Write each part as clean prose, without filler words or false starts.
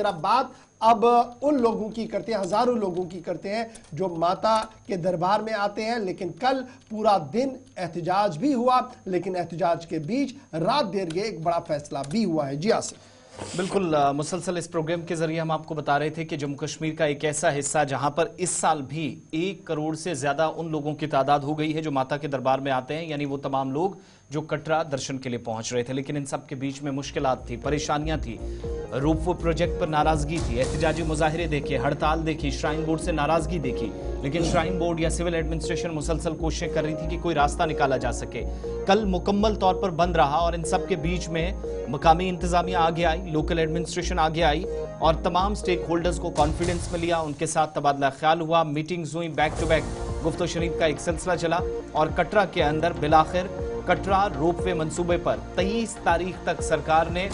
अब बात अब उन लोगों की करते हैं, हजारों लोगों की करते हैं जो माता के दरबार में आते हैं। लेकिन कल पूरा दिन एहतजाज भी हुआ, लेकिन एहतजाज के बीच रात देर गए एक बड़ा फैसला भी हुआ है। जी आसिफ। बिल्कुल, मुसलसल इस प्रोग्राम के जरिए हम आपको बता रहे थे कि जम्मू कश्मीर का एक ऐसा हिस्सा जहां पर इस साल भी 1 करोड़ से ज्यादा उन लोगों की तादाद हो गई है जो माता के दरबार में आते हैं, यानी वो तमाम लोग जो कटरा दर्शन के लिए पहुंच रहे थे। लेकिन इन सब के बीच में मुश्किलात थी, परेशानियां थी, रोपवे प्रोजेक्ट पर नाराजगी थी, एहतजाजी मुजाहिरे देखे, हड़ताल देखी, श्राइन बोर्ड से नाराजगी देखी। लेकिन श्राइन बोर्ड या सिविल एडमिनिस्ट्रेशन मुसलसल कोशिशें कर रही थी कि कोई रास्ता निकाला जा सके। कल मुकम्मल तौर पर बंद रहा और इन सब के बीच में मकामी इंतजामिया आगे आई, लोकल एडमिनिस्ट्रेशन आगे आई और तमाम स्टेक होल्डर्स को कॉन्फिडेंस में लिया, उनके साथ तबादला ख्याल हुआ, मीटिंग्स हुई, बैक टू बैक गुफ्तो शरीफ का एक सिलसिला चला और कटरा के अंदर बिलाखिर कटरा रोपवे मंसूबे पर 23 तारीख तक सरकार ने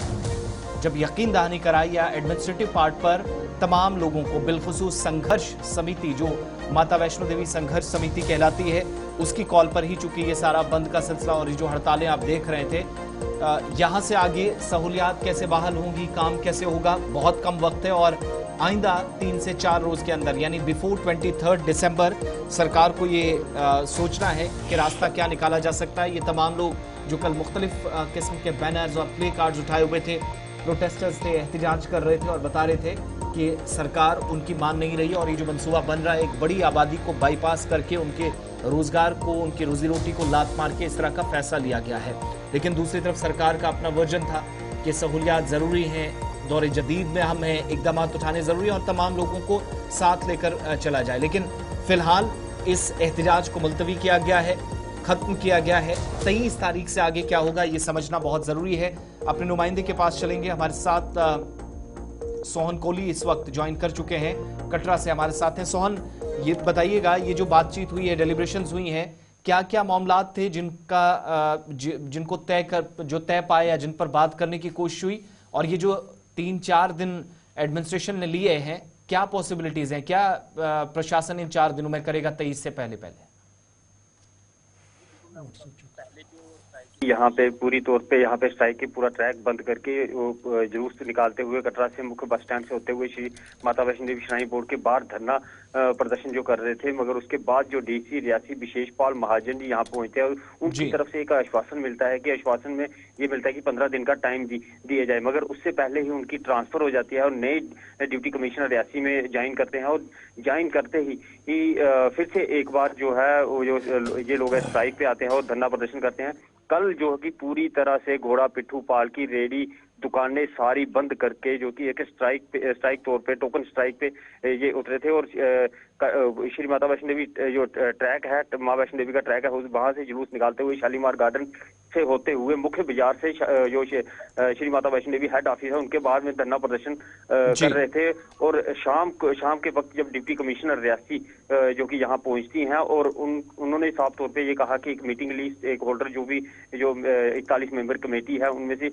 जब यकीन दहानी कराई या एडमिनिस्ट्रेटिव पार्ट पर तमाम लोगों को, बिलखुसूस संघर्ष समिति जो माता वैष्णो देवी संघर्ष समिति कहलाती है उसकी कॉल पर ही, चूंकि ये सारा बंद का सिलसिला और ये जो हड़तालें आप देख रहे थे, यहां से आगे सहूलियात कैसे बहाल होंगी, काम कैसे होगा, बहुत कम वक्त है और आइंदा 3 से 4 रोज के अंदर यानी बिफोर 23 दिसंबर सरकार को ये सोचना है कि रास्ता क्या निकाला जा सकता है। ये तमाम लोग जो कल मुख्तलिफ किस्म के बैनर्स और प्ले कार्ड्स उठाए हुए थे, प्रोटेस्टर्स थे, एहतजाज कर रहे थे और बता रहे थे कि सरकार उनकी मान नहीं रही और ये जो मंसूबा बन रहा है एक बड़ी आबादी को बाईपास करके उनके रोजगार को, उनकी रोजी रोटी को लात मार के इस तरह का फैसला लिया गया है। लेकिन दूसरी तरफ सरकार का अपना वर्जन था कि सहूलियात जरूरी हैं, दौरे जदीद में हम हैं, इकदाम उठाने जरूरी है और तमाम लोगों को साथ लेकर चला जाए। लेकिन फिलहाल इस एहतजाज को मुलतवी किया गया है, खत्म किया गया है। 23 तारीख से आगे क्या होगा ये समझना बहुत जरूरी है। अपने नुमाइंदे के पास चलेंगे, हमारे साथ सोहन कोहली इस वक्त ज्वाइन कर चुके हैं, कटरा से हमारे साथ हैं। सोहन, ये बताइएगा, ये जो बातचीत हुई है, डेलिब्रेशंस हुई हैं, क्या क्या मामलात थे जिनको तय पाए या जिन पर बात करने की कोशिश हुई, और ये जो 3-4 दिन एडमिनिस्ट्रेशन ने लिए हैं, क्या पॉसिबिलिटीज हैं, क्या प्रशासन इन 4 दिनों में करेगा 23 से पहले? यहाँ पे पूरी तौर पे यहाँ पे स्ट्राइक की पूरा ट्रैक बंद करके जुलूस निकालते हुए कटरा से मुख्य बस स्टैंड से होते हुए श्री माता वैष्णो देवी श्राइन बोर्ड के बाहर धरना प्रदर्शन जो कर रहे थे, मगर उसके बाद जो डीसी रियासी विशेषपाल महाजन जी यहाँ पहुंचते हैं, उनकी तरफ से एक आश्वासन मिलता है कि आश्वासन में ये मिलता है कि 15 दिन का टाइम दिया जाए, मगर उससे पहले ही उनकी ट्रांसफर हो जाती है और नए डिप्टी कमिश्नर रियासी में ज्वाइन करते हैं और ज्वाइन करते ही फिर से एक बार जो है वो जो ये लोग स्ट्राइक पे आते हैं और धरना प्रदर्शन करते हैं। कल जो कि पूरी तरह से घोड़ा पिट्ठू पालकी रेडी दुकानें सारी बंद करके जो कि एक स्ट्राइक तौर पे टोकन स्ट्राइक पे ये उतरे थे और श्री माता वैष्णो देवी जो ट्रैक है, माँ वैष्णो देवी का ट्रैक है, वहां से जुलूस निकालते हुए शालीमार गार्डन से होते हुए मुख्य बाजार से जो श्री माता वैष्णो देवी हेड ऑफिस है उनके बाहर में धरना प्रदर्शन कर रहे थे। और शाम के वक्त जब डिप्टी कमिश्नर रियासी जो कि यहाँ पहुंचती हैं और उन्होंने साफ तौर पे ये कहा कि एक मीटिंग लिस्ट एक होल्डर जो 41 मेंबर कमेटी है उनमें से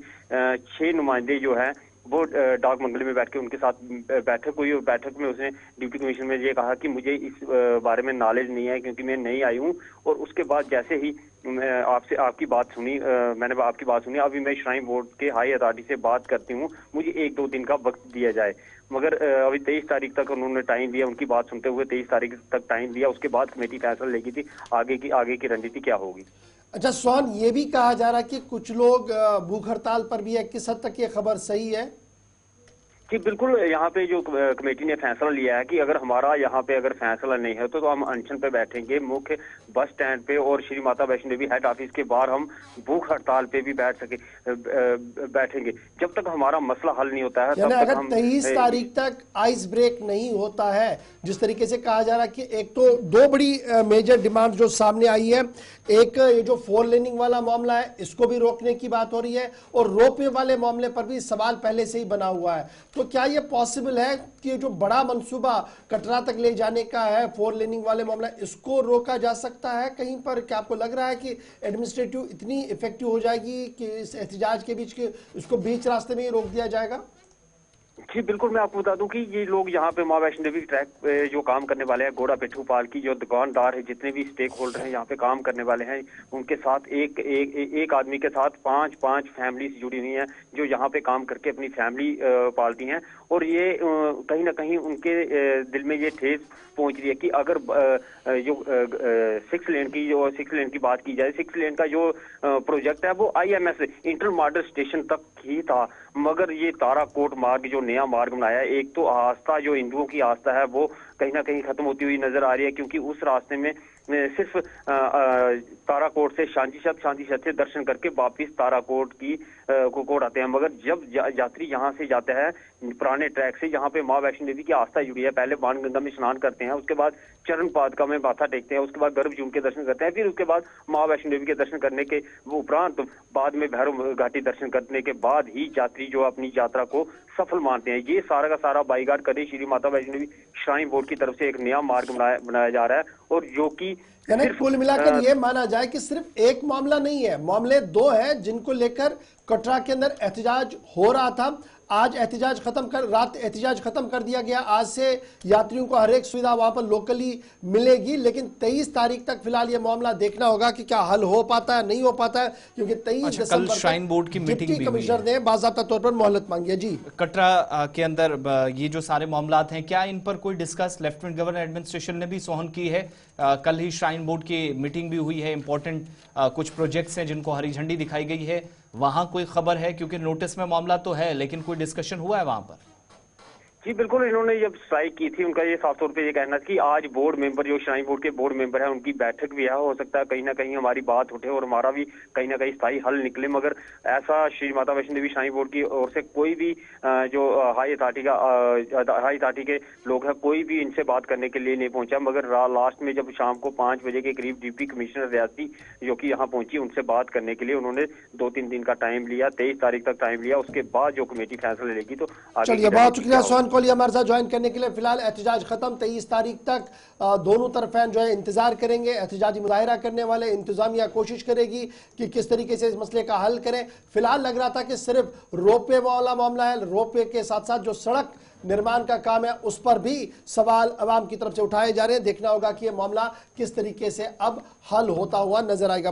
6 नुमाइंदे जो है वो डाक मंगल में बैठ के उनके साथ बैठक हुई और बैठक में उसने डिप्टी कमिश्नर में ये कहा कि मुझे इस बारे में नॉलेज नहीं है क्योंकि मैं नहीं आई हूँ। और उसके बाद जैसे ही मैंने आपकी बात सुनी, अभी मैं श्राइन बोर्ड के हाई अथॉरिटी से बात करती हूँ, मुझे 1-2 दिन का वक्त दिया जाए। मगर अभी 23 तारीख तक उन्होंने टाइम दिया, उनकी बात सुनते हुए 23 तारीख तक टाइम दिया, उसके बाद कमेटी फैसला लेगी थी आगे की रणनीति क्या होगी। अच्छा सोहन, ये भी कहा जा रहा है कि कुछ लोग भूख हड़ताल पर भी है, किस हद तक ये खबर सही है? जी बिल्कुल, यहाँ पे जो कमेटी ने फैसला लिया है कि अगर हमारा यहाँ पे अगर फैसला नहीं है तो हम अनशन पे बैठेंगे मुख्य बस स्टैंड पे और श्री माता वैष्णो देवी हेड ऑफिस के बाहर हम भूख हड़ताल पे भी बैठेंगे जब तक हमारा मसला हल नहीं होता है। तब अगर तक हम 23 तारीख तक आइस ब्रेक नहीं होता है, जिस तरीके से कहा जा रहा है कि एक तो 2 बड़ी मेजर डिमांड जो सामने आई है, एक ये जो 4 लेनिंग वाला मामला है इसको भी रोकने की बात हो रही है और रोपवे वाले मामले पर भी सवाल पहले से ही बना हुआ है। तो क्या ये पॉसिबल है कि जो बड़ा मंसूबा कटरा तक ले जाने का है, 4 लेनिंग वाले मामला, इसको रोका जा सकता है कहीं पर? क्या आपको लग रहा है कि एडमिनिस्ट्रेटिव इतनी इफेक्टिव हो जाएगी कि इस एहतजाज के बीच इसको बीच रास्ते में ही रोक दिया जाएगा? जी बिल्कुल, मैं आपको बता दूं कि ये लोग यहाँ पे माँ वैष्णो देवी ट्रैक पे जो काम करने वाले हैं, घोड़ा पिट्ठू पाल की जो दुकानदार है, जितने भी स्टेक होल्डर हैं यहाँ पे काम करने वाले हैं, उनके साथ एक आदमी के साथ 5 फैमिलीज जुड़ी हुई हैं जो यहाँ पे काम करके अपनी फैमिली पालती हैं। और ये कहीं ना कहीं उनके दिल में ये ठेस पहुंच रही है कि अगर जो 6 लेन की बात की जाए, 6 लेन का जो प्रोजेक्ट है वो IMS इंटर मॉडल स्टेशन तक ही था, मगर ये ताराकोट मार्ग जो नया मार्ग बनाया, एक तो आस्था जो हिंदुओं की आस्था है वो कहीं ना कहीं खत्म होती हुई नजर आ रही है, क्योंकि उस रास्ते में सिर्फ ताराकोट से शांति से दर्शन करके वापिस ताराकोट की कोट आते हैं। मगर जब यात्री यहाँ से जाते हैं पुराने ट्रैक से, जहाँ पे माँ वैष्णो देवी की आस्था जुड़ी है, पहले बाणगंगा में स्नान करते हैं, उसके बाद चरण पादुका में माथा टेकते हैं, उसके बाद गर्भजूम के दर्शन करते हैं, फिर उसके बाद माँ वैष्णो देवी के दर्शन करने के उपरांत बाद में भैरव घाटी दर्शन करने के बाद ही यात्री जो अपनी यात्रा को सफल मानते हैं। ये सारा का सारा बाईघाट करे श्री माता वैष्णो देवी श्राइन बोर्ड की तरफ से एक नया मार्ग बनाया जा रहा है, और जो कि कुल मिलाकर ये माना जाए कि सिर्फ एक मामला नहीं है, मामले 2 हैं जिनको लेकर कटरा के अंदर एहतजाज हो रहा था। आज रात एहतजाज खत्म कर दिया गया। आज से यात्रियों को हर एक सुविधा वहां पर लोकली मिलेगी, लेकिन 23 तारीख तक फिलहाल ये मामला देखना होगा कि क्या हल हो पाता है, नहीं हो पाता है, क्योंकि 23 दिसंबर श्राइन बोर्ड की मीटिंग भी कमिश्नर ने बाज़ाब्ता तौर पर मोहलत मांगी है। जी, कटरा के अंदर ये जो सारे मामला हैं, क्या इन पर कोई डिस्कस लेफ्टिनेंट गवर्नर एडमिनिस्ट्रेशन ने भी सोहन की है? कल ही श्राइन बोर्ड की मीटिंग भी हुई है, इंपॉर्टेंट कुछ प्रोजेक्ट्स हैं जिनको हरी झंडी दिखाई गई है, वहां कोई खबर है? क्योंकि नोटिस में मामला तो है, लेकिन कोई डिस्कशन हुआ है वहां पर? जी बिल्कुल, इन्होंने जब स्ट्राइक की थी उनका ये साफ तौर पे ये कहना था कि आज बोर्ड मेंबर जो श्राइन बोर्ड के बोर्ड मेंबर है उनकी बैठक भी है, हो सकता है कहीं ना कहीं हमारी बात उठे और हमारा भी कहीं ना कहीं स्थायी हल निकले, मगर ऐसा श्री माता वैष्णो देवी श्राइन बोर्ड की ओर से कोई भी जो हाई अथॉरिटी के लोग हैं, कोई भी इनसे बात करने के लिए नहीं पहुंचा। मगर लास्ट में जब शाम को 5 बजे के करीब डिप्टी कमिश्नर रियासती जो कि यहाँ पहुंची, उनसे बात करने के लिए उन्होंने 2-3 दिन का टाइम लिया, 23 तारीख तक टाइम लिया, उसके बाद जो कमेटी फैसला लेगी तो चलिए, बहुत शुक्रिया सोहन कोहली हमारे साथ ज्वाइन करने के लिए। फिलहाल एहतजाज खत्म, 23 तारीख तक दोनों तरफें जो है इंतजार करेंगे। एहतजाजी मुजाहिरा करने वाले, इंतजामिया कोशिश करेगी कि किस तरीके से इस मसले का हल करें। फिलहाल लग रहा था कि सिर्फ रोपवे वाला मामला है, रोपवे के साथ साथ जो सड़क निर्माण का काम है उस पर भी सवाल अवाम की तरफ से उठाए जा रहे हैं। देखना होगा कि यह मामला किस तरीके से अब हल होता हुआ नजर आएगा।